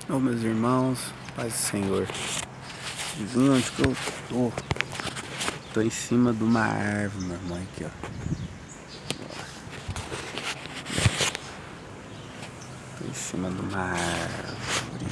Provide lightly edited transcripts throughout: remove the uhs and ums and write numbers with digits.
Ô meus irmãos, paz do Senhor. Adivinha onde que eu tô? Tô em cima de uma árvore, meu irmão, aqui ó. Tô em cima de uma árvore.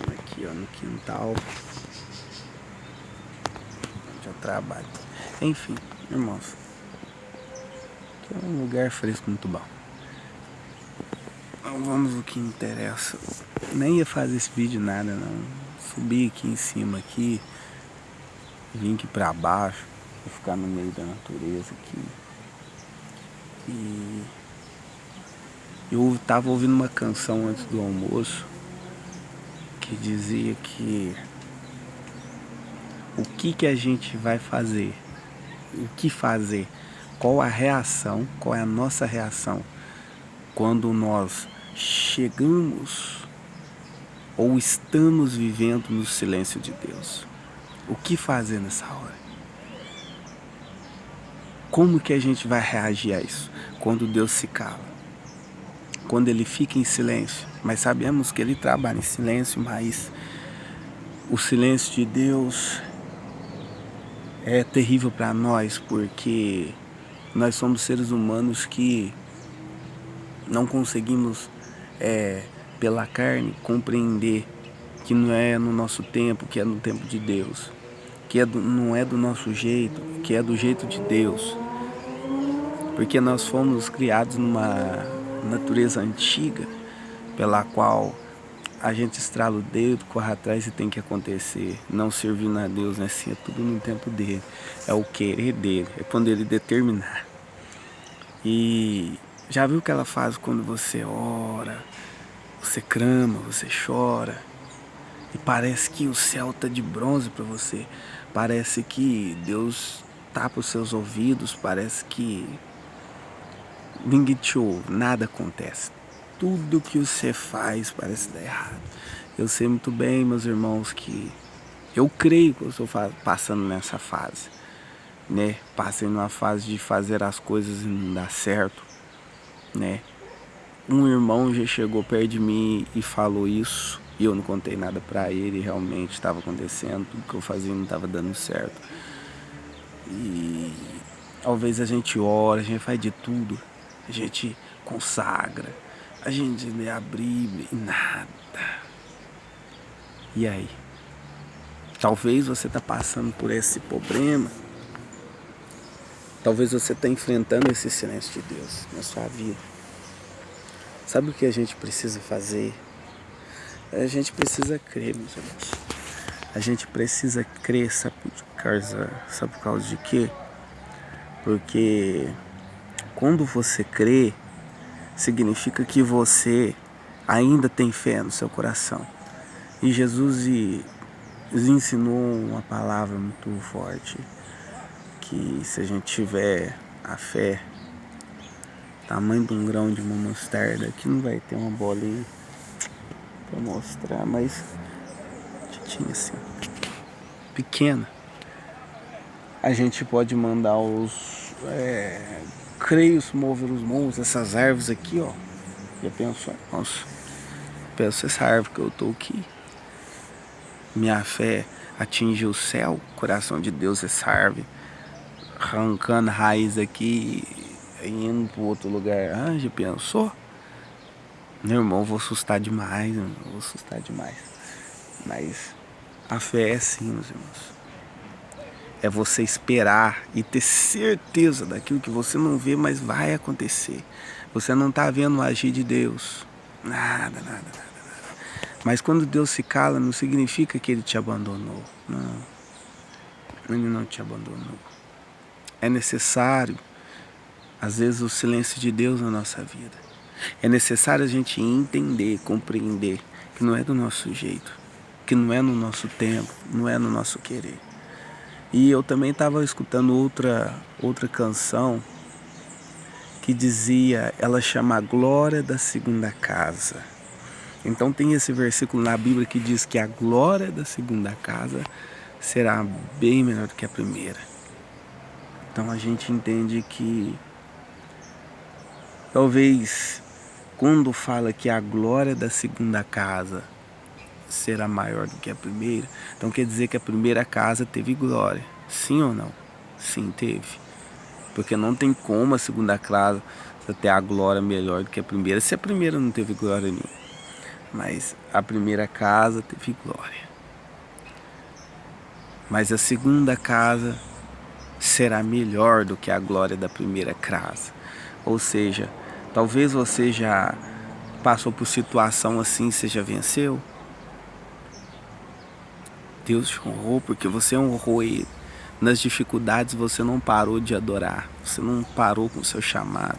Aqui ó, no quintal onde eu trabalho. Enfim, irmãos, aqui é um lugar fresco muito bom. Então vamos ao que interessa. Nem ia fazer esse vídeo nada não. Subi aqui em cima aqui, vim aqui pra baixo, vou ficar no meio da natureza aqui. E eu tava ouvindo uma canção antes do almoço que dizia que o que a gente vai fazer, o que fazer, qual a reação, qual é a nossa reação quando nós chegamos ou estamos vivendo no silêncio de Deus. O que fazer nessa hora? Como que a gente vai reagir a isso? Quando Deus se cala, quando Ele fica em silêncio, mas sabemos que Ele trabalha em silêncio, mas o silêncio de Deus é terrível para nós, porque nós somos seres humanos que não conseguimos, pela carne, compreender que não é no nosso tempo, que é no tempo de Deus, que não é do nosso jeito, que é do jeito de Deus, porque nós fomos criados numa natureza antiga, pela qual a gente estrala o dedo, corre atrás e tem que acontecer. Não servindo a Deus, né? Assim, é tudo no tempo dele. É o querer dele, é quando ele determinar. E já viu o que ela faz quando você ora, você clama, você chora, e parece que o céu tá de bronze para você. Parece que Deus tapa os seus ouvidos, parece que ninguém te ouve, nada acontece. Tudo que você faz parece dar errado. Eu sei muito bem, meus irmãos, que eu creio que eu estou passando nessa fase, né? Passei numa fase de fazer as coisas e não dar certo, né? Um irmão já chegou perto de mim e falou isso, e eu não contei nada pra ele, realmente estava acontecendo, tudo que eu fazia não estava dando certo. E talvez a gente ora, a gente faz de tudo, a gente consagra, a gente lê a Bíblia e nada. E aí? Talvez você está passando por esse problema, talvez você está enfrentando esse silêncio de Deus na sua vida. Sabe o que a gente precisa fazer? A gente precisa crer, meus irmãos. A gente precisa crer, sabe por causa de quê? Porque quando você crê, significa que você ainda tem fé no seu coração. E Jesus ensinou uma palavra muito forte, que se a gente tiver a fé, tamanho de um grão de uma mostarda, aqui não vai ter uma bolinha pra mostrar, mas tinha assim, pequena, a gente pode mandar os creios mover os montes, essas árvores aqui, ó. Já pensou? Nossa, pensa essa árvore que eu tô aqui. Minha fé atinge o céu, o coração de Deus, essa árvore, arrancando raiz aqui e indo pro outro lugar. Ah, já pensou? Meu irmão, eu vou assustar demais, eu vou assustar demais. Mas a fé é assim, meus irmãos. É você esperar e ter certeza daquilo que você não vê, mas vai acontecer. Você não está vendo o agir de Deus. Nada, nada, nada, nada. Mas quando Deus se cala, não significa que Ele te abandonou. Não, Ele não te abandonou. É necessário, às vezes, o silêncio de Deus na nossa vida. É necessário a gente entender, compreender que não é do nosso jeito, que não é no nosso tempo, não é no nosso querer. E eu também estava escutando outra canção que dizia, ela chama a glória da segunda casa. Então tem esse versículo na Bíblia que diz que a glória da segunda casa será bem melhor do que a primeira. Então a gente entende que talvez quando fala que a glória da segunda casa será maior do que a primeira, então quer dizer que a primeira casa teve glória. Sim ou não? Sim, teve. Porque não tem como a segunda casa ter a glória melhor do que a primeira, se a primeira não teve glória nenhuma. Mas a primeira casa teve glória. Mas a segunda casa será melhor do que a glória da primeira casa. Ou seja, talvez você já passou por situação assim, você já venceu. Deus te honrou porque você honrou Ele. Nas dificuldades você não parou de adorar, você não parou com o seu chamado.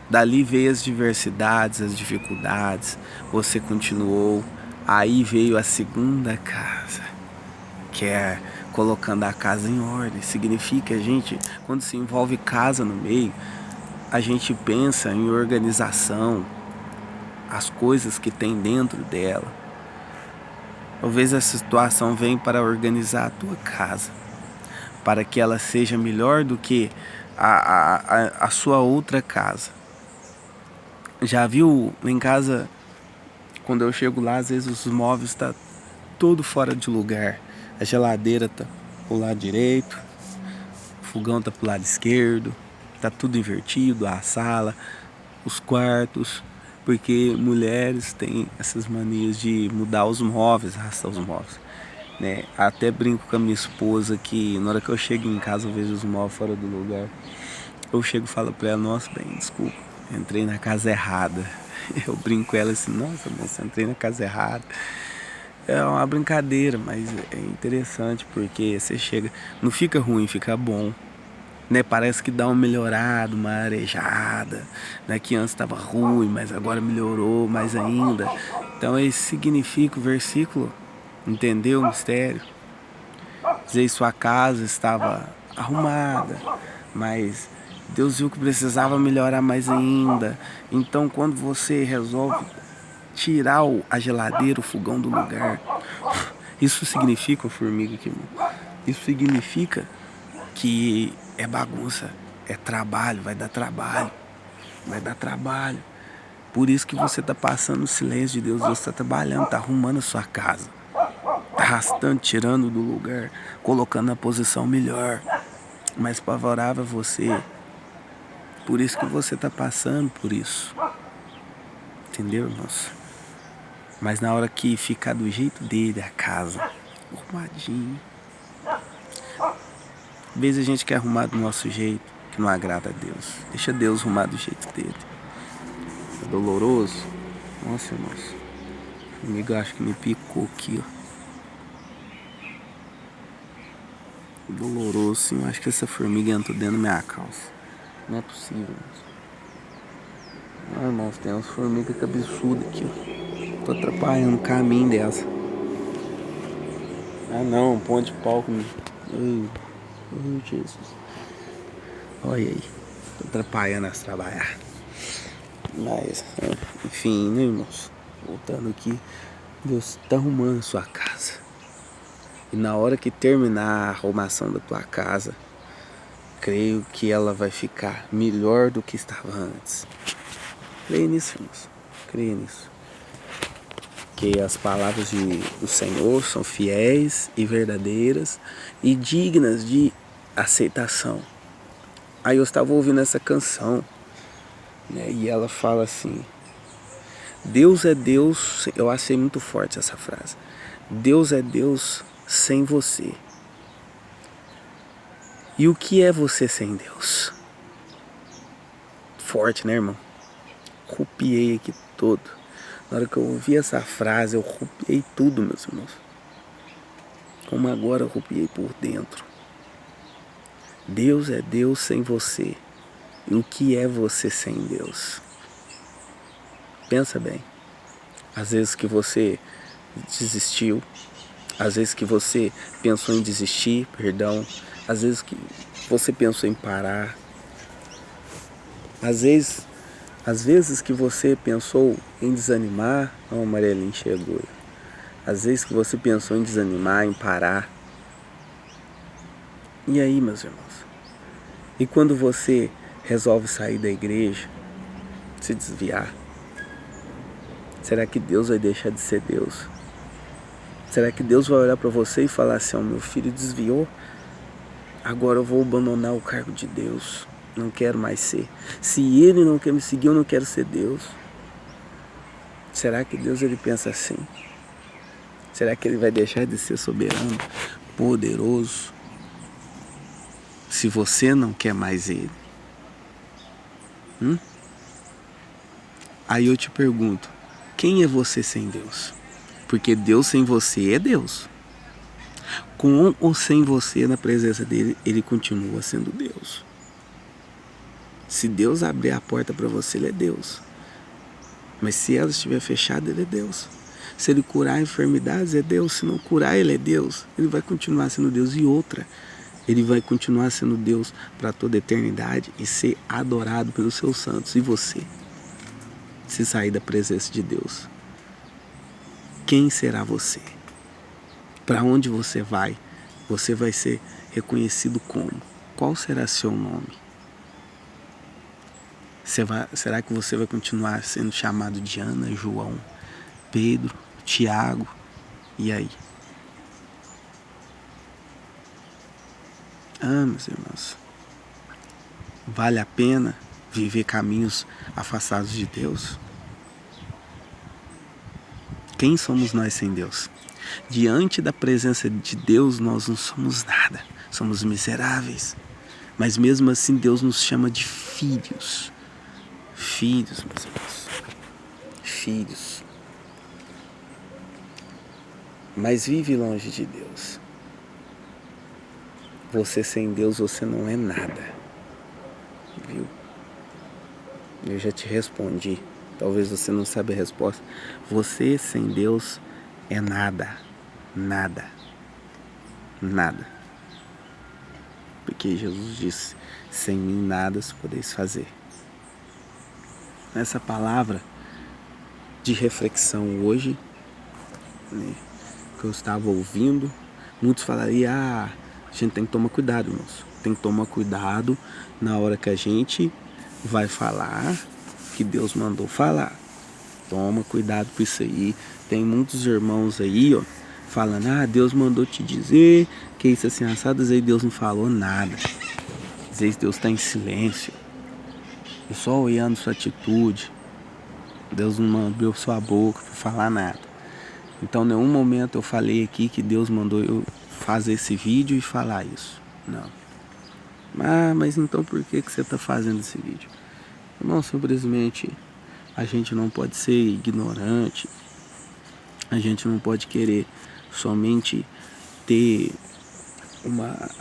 Dali veio as diversidades, as dificuldades, você continuou. Aí veio a segunda casa, que é colocando a casa em ordem. Significa, a gente, quando se envolve casa no meio, a gente pensa em organização, as coisas que tem dentro dela. Talvez essa situação venha para organizar a tua casa, para que ela seja melhor do que a sua outra casa. Já viu em casa, quando eu chego lá, às vezes os móveis estão todo fora de lugar. A geladeira está pro lado direito, o fogão está pro lado esquerdo, está tudo invertido, a sala, os quartos, porque mulheres têm essas manias de mudar os móveis, arrastar os móveis, né? Até brinco com a minha esposa que na hora que eu chego em casa eu vejo os móveis fora do lugar. Eu chego e falo pra ela, nossa, bem, desculpa, entrei na casa errada. Eu brinco com ela assim, nossa, moça, entrei na casa errada. É uma brincadeira, mas é interessante porque você chega, não fica ruim, fica bom, né? Parece que dá uma melhorada, uma arejada, né? Que antes estava ruim, mas agora melhorou mais ainda. Então isso significa o versículo, entendeu o mistério? Dizer, sua casa estava arrumada, mas Deus viu que precisava melhorar mais ainda. Então quando você resolve tirar a geladeira, o fogão do lugar, isso significa, formiga aqui, isso significa que é bagunça, é trabalho, vai dar trabalho, vai dar trabalho. Por isso que você está passando o silêncio de Deus, você está trabalhando, está arrumando a sua casa, está arrastando, tirando do lugar, colocando na posição melhor, mais favorável a você. Por isso que você está passando por isso. Entendeu, irmãos? Mas na hora que ficar do jeito dele, a casa, arrumadinho. Às vezes a gente quer arrumar do nosso jeito, que não agrada a Deus. Deixa Deus arrumar do jeito dele. É doloroso? Nossa, irmãos. O amigo acho que me picou aqui, ó. Doloroso, sim. Eu acho que essa formiga entrou dentro da minha calça. Não é possível, irmãos. Ah, irmãos, tem umas formigas cabeçudas aqui, ó. Tô atrapalhando o caminho dessa. Ah não, um ponto de pau comigo. Ai, Jesus. Olha aí. Tô atrapalhando as trabalhar. Mas, enfim, né, irmãos? Voltando aqui. Deus tá arrumando a sua casa. E na hora que terminar a arrumação da tua casa, creio que ela vai ficar melhor do que estava antes. Creia nisso, irmãos. Creia nisso. Que as palavras do Senhor são fiéis e verdadeiras e dignas de aceitação. Aí eu estava ouvindo essa canção, né, e ela fala assim: Deus é Deus. Eu achei muito forte essa frase. Deus é Deus sem você. E o que é você sem Deus? Forte, né, irmão? Copiei aqui todo. Na hora que eu ouvi essa frase, eu copiei tudo, meus irmãos. Como agora eu copiei por dentro. Deus é Deus sem você. E o que é você sem Deus? Pensa bem. Às vezes que você desistiu. Às vezes que você pensou em desistir, perdão. Às vezes que você pensou em parar. Às vezes que você pensou em desanimar. Ó, o amarelinho chegou. Às vezes que você pensou em desanimar, em parar. E aí, meus irmãos? E quando você resolve sair da igreja, se desviar? Será que Deus vai deixar de ser Deus? Será que Deus vai olhar para você e falar assim, meu filho desviou, agora eu vou abandonar o cargo de Deus, não quero mais ser. Se ele não quer me seguir, eu não quero ser Deus. Será que Deus ele pensa assim? Será que ele vai deixar de ser soberano, poderoso, se você não quer mais ele? Aí eu te pergunto, quem é você sem Deus? Porque Deus sem você é Deus. Com ou sem você na presença dele, ele continua sendo Deus. Se Deus abrir a porta para você, ele é Deus. Mas se ela estiver fechada, ele é Deus. Se ele curar enfermidades, é Deus. Se não curar, ele é Deus. Ele vai continuar sendo Deus. E outra, ele vai continuar sendo Deus para toda a eternidade e ser adorado pelos seus santos. E você, se sair da presença de Deus, quem será você? Para onde você vai? Você vai ser reconhecido como? Qual será seu nome? Será que você vai continuar sendo chamado de Ana, João, Pedro, Tiago? E aí? Meus irmãos, vale a pena viver caminhos afastados de Deus? Quem somos nós sem Deus? Diante da presença de Deus, nós não somos nada. Somos miseráveis. Mas mesmo assim, Deus nos chama de filhos. Filhos, meus irmãos. Filhos. Mas vive longe de Deus. Você sem Deus, você não é nada. Viu? Eu já te respondi. Talvez você não saiba a resposta. Você sem Deus é nada. Nada. Nada. Porque Jesus disse, sem mim nada podeis fazer. Essa palavra de reflexão hoje, né, que eu estava ouvindo, muitos falariam, a gente tem que tomar cuidado, irmãos. Tem que tomar cuidado na hora que a gente vai falar que Deus mandou falar. Toma cuidado com isso aí. Tem muitos irmãos aí, falando, Deus mandou te dizer que isso assim assado, às vezes Deus não falou nada. Às vezes Deus está em silêncio. E só olhando sua atitude. Deus não abriu sua boca para falar nada. Então, em nenhum momento eu falei aqui que Deus mandou eu fazer esse vídeo e falar isso. Não. Mas então por que você está fazendo esse vídeo? Não, simplesmente a gente não pode ser ignorante. A gente não pode querer somente ter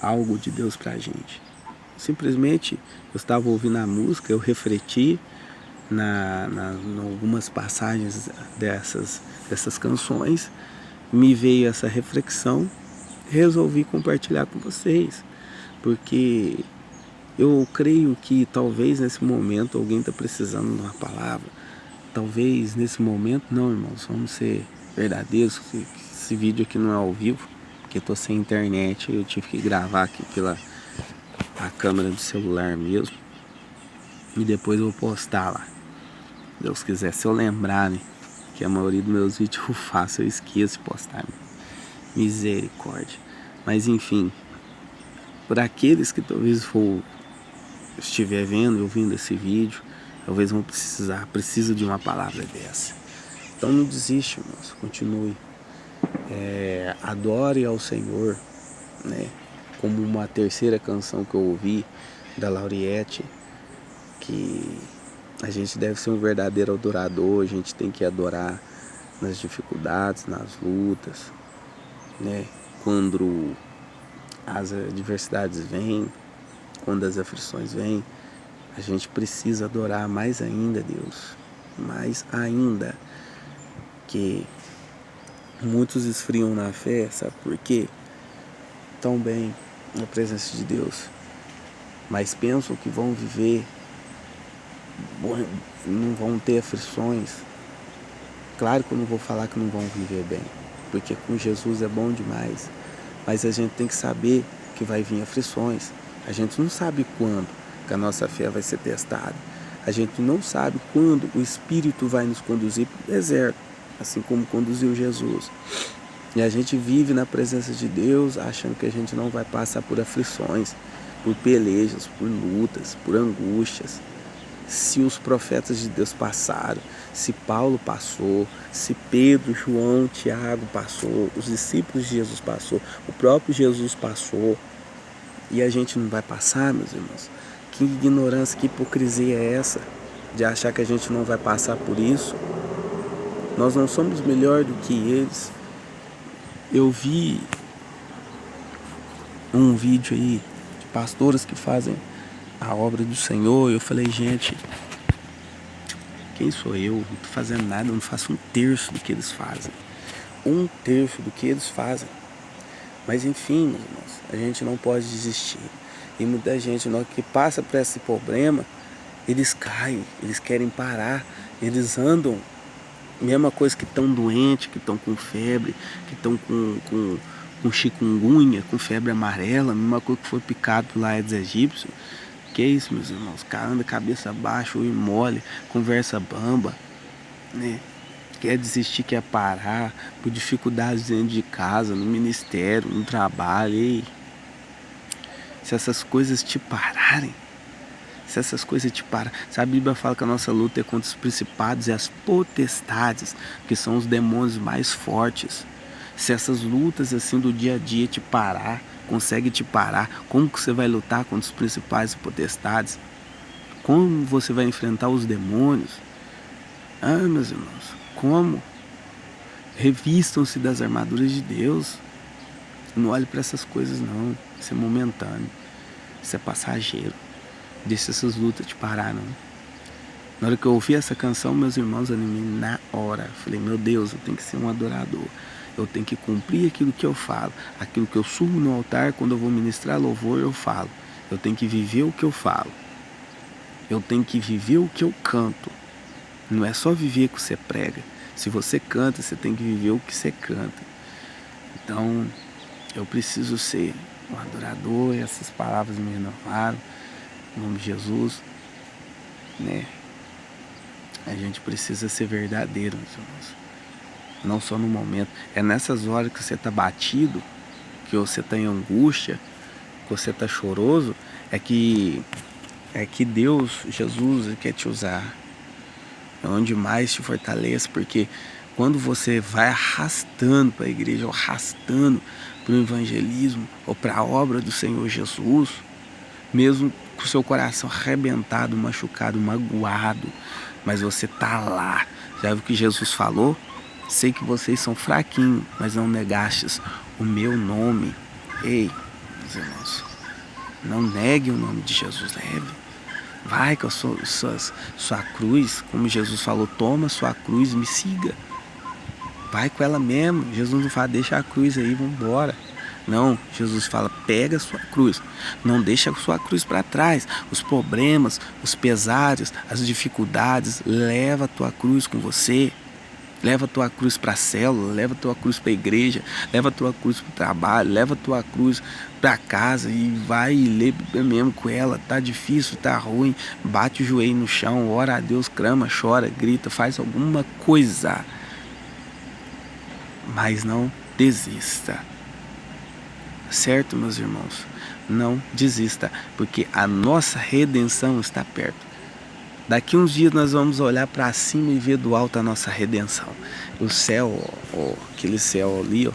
algo de Deus pra gente. Simplesmente eu estava ouvindo a música, eu refleti em algumas passagens dessas canções, me veio essa reflexão, resolvi compartilhar com vocês, porque eu creio que talvez nesse momento alguém está precisando de uma palavra. Talvez nesse momento, não, irmãos, vamos ser verdadeiros. Esse vídeo aqui não é ao vivo, porque eu tô sem internet, eu tive que gravar aqui pela a câmera do celular mesmo, e depois eu vou postar lá. Deus quiser, se eu lembrar, né, que a maioria dos meus vídeos eu faço, eu esqueço de postar, né? Misericórdia. Mas enfim, para aqueles que talvez estiver vendo e ouvindo esse vídeo, talvez vão precisam de uma palavra dessa. Então não desiste, irmãos, continue. Adore ao Senhor, né? Como uma terceira canção que eu ouvi da Lauriette, que a gente deve ser um verdadeiro adorador, a gente tem que adorar nas dificuldades, nas lutas, né? Quando as adversidades vêm, quando as aflições vêm, a gente precisa adorar mais ainda Deus, mais ainda, que muitos esfriam na fé, sabe por quê? Tão bem na presença de Deus, mas pensam que vão viver, não vão ter aflições. Claro que eu não vou falar que não vão viver bem, porque com Jesus é bom demais, mas a gente tem que saber que vai vir aflições. A gente não sabe quando que a nossa fé vai ser testada. A gente não sabe quando o Espírito vai nos conduzir para o deserto, assim como conduziu Jesus. E a gente vive na presença de Deus achando que a gente não vai passar por aflições, por pelejas, por lutas, por angústias. Se os profetas de Deus passaram, se Paulo passou, se Pedro, João, Tiago passou, os discípulos de Jesus passou, o próprio Jesus passou, e a gente não vai passar, meus irmãos? Que ignorância, que hipocrisia é essa de achar que a gente não vai passar por isso? Nós não somos melhor do que eles. Eu vi um vídeo aí de pastores que fazem a obra do Senhor. Eu falei, gente, quem sou eu? Não estou fazendo nada, eu não faço um terço do que eles fazem. Um terço do que eles fazem. Mas enfim, meus irmãos, a gente não pode desistir. E muita gente, na hora que passa por esse problema, eles caem, eles querem parar, eles andam. Mesma coisa que estão doentes, que estão com febre, que estão com chikungunya, com febre amarela, mesma coisa que foi picado por Aedes aegypti. Que é isso, meus irmãos? O cara anda cabeça baixa, olho mole, conversa bamba, né? Quer desistir, quer parar, por dificuldades dentro de casa, no ministério, no trabalho. Ei, se essas coisas te pararem, se essas coisas te param, se a Bíblia fala que a nossa luta é contra os principados e as potestades, que são os demônios mais fortes. Se essas lutas assim do dia a dia te parar, consegue te parar, como que você vai lutar contra os principais potestades? Como você vai enfrentar os demônios? Ah, meus irmãos, como? Revistam-se das armaduras de Deus. Não olhe para essas coisas não. Isso é momentâneo. Isso é passageiro. Deixa essas lutas te parar, não. Na hora que eu ouvi essa canção, meus irmãos, animei na hora. Falei, meu Deus, eu tenho que ser um adorador. Eu tenho que cumprir aquilo que eu falo. Aquilo que eu subo no altar, quando eu vou ministrar louvor, eu falo. Eu tenho que viver o que eu falo. Eu tenho que viver o que eu canto. Não é só viver o que você prega. Se você canta, você tem que viver o que você canta. Então, eu preciso ser um adorador. E essas palavras me renovaram. Em nome de Jesus, né? A gente precisa ser verdadeiro, meus irmãos. Não só no momento. É nessas horas que você está batido, que você está em angústia, que você está choroso, é que Deus, Jesus, quer te usar. É onde mais te fortalece, porque quando você vai arrastando para a igreja, ou arrastando para o evangelismo, ou para a obra do Senhor Jesus, mesmo com o seu coração arrebentado, machucado, magoado, mas você tá lá. Já viu o que Jesus falou? Sei que vocês são fraquinhos, mas não negastes o meu nome. Ei, meus irmãos, não negue o nome de Jesus, leve. Vai com a sua cruz, como Jesus falou, toma sua cruz e me siga. Vai com ela mesmo. Jesus não fala, deixa a cruz aí, vamos embora. Não, Jesus fala, pega a sua cruz. Não deixa a sua cruz para trás. Os problemas, os pesares, as dificuldades, leva a tua cruz com você. Leva a tua cruz para a célula, leva a tua cruz para a igreja, leva a tua cruz para o trabalho, leva a tua cruz para casa e vai e lê mesmo com ela. Tá difícil, tá ruim, bate o joelho no chão, ora a Deus, clama, chora, grita, faz alguma coisa. Mas não desista. Certo, meus irmãos? Não desista, porque a nossa redenção está perto. Daqui uns dias nós vamos olhar para cima e ver do alto a nossa redenção. O céu, ó, aquele céu ali, ó,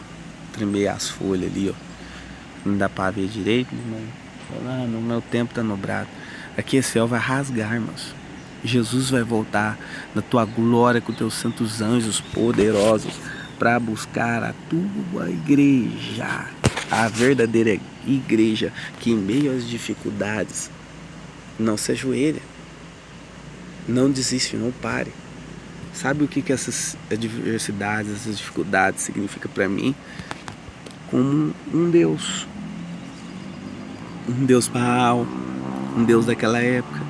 tremer as folhas ali, ó. Não dá para ver direito, não, no meu tempo tá nublado. Aqui esse céu vai rasgar, irmãos. Jesus vai voltar na tua glória com teus santos anjos poderosos para buscar a tua igreja, a verdadeira igreja que em meio às dificuldades não se ajoelha. Não desiste, não pare. Sabe o que essas adversidades, essas dificuldades significam para mim? Como um Deus. Um Deus Baal, um Deus daquela época.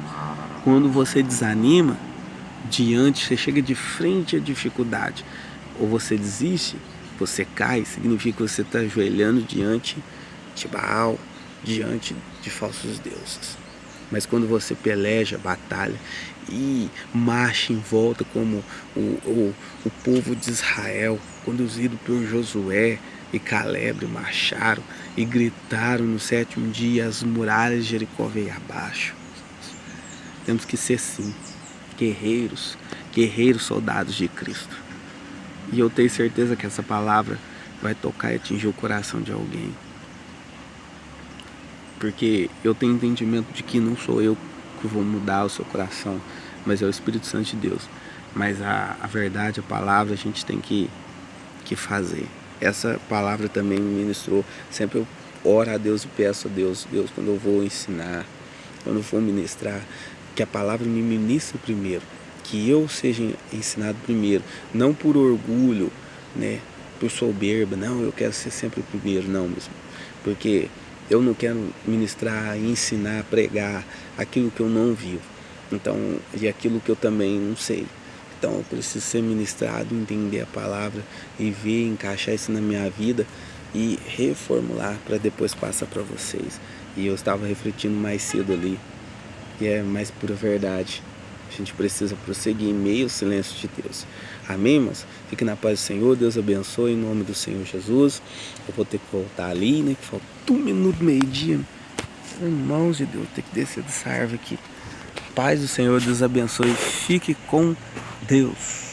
Quando você desanima, você chega de frente à dificuldade, ou você desiste, você cai, significa que você está ajoelhando diante de Baal, diante de falsos deuses. Mas quando você peleja, batalha e marcha em volta como o povo de Israel, conduzido por Josué e Caleb, marcharam e gritaram no 7º dia, as muralhas de Jericó veio abaixo. Temos que ser sim, guerreiros soldados de Cristo. E eu tenho certeza que essa palavra vai tocar e atingir o coração de alguém. Porque eu tenho entendimento de que não sou eu que vou mudar o seu coração, mas é o Espírito Santo de Deus. Mas a verdade, a palavra, a gente tem que fazer. Essa palavra também me ministrou. Sempre eu oro a Deus e peço a Deus, quando eu vou ensinar, quando eu vou ministrar, que a palavra me ministre primeiro, que eu seja ensinado primeiro, não por orgulho, né, por soberba, não, eu quero ser sempre o primeiro, não mesmo, porque eu não quero ministrar, ensinar, pregar aquilo que eu não vivo, então, e aquilo que eu também não sei. Então eu preciso ser ministrado, entender a palavra e ver, encaixar isso na minha vida e reformular para depois passar para vocês. E eu estava refletindo mais cedo ali, que é mais pura verdade. A gente precisa prosseguir em meio ao silêncio de Deus. Amém, irmãos? Fique na paz do Senhor, Deus abençoe, em nome do Senhor Jesus. Eu vou ter que voltar ali, né? Que falta 1 minuto, meio-dia. Irmãos de Deus, tem que descer dessa árvore aqui. Paz do Senhor, Deus abençoe. Fique com Deus.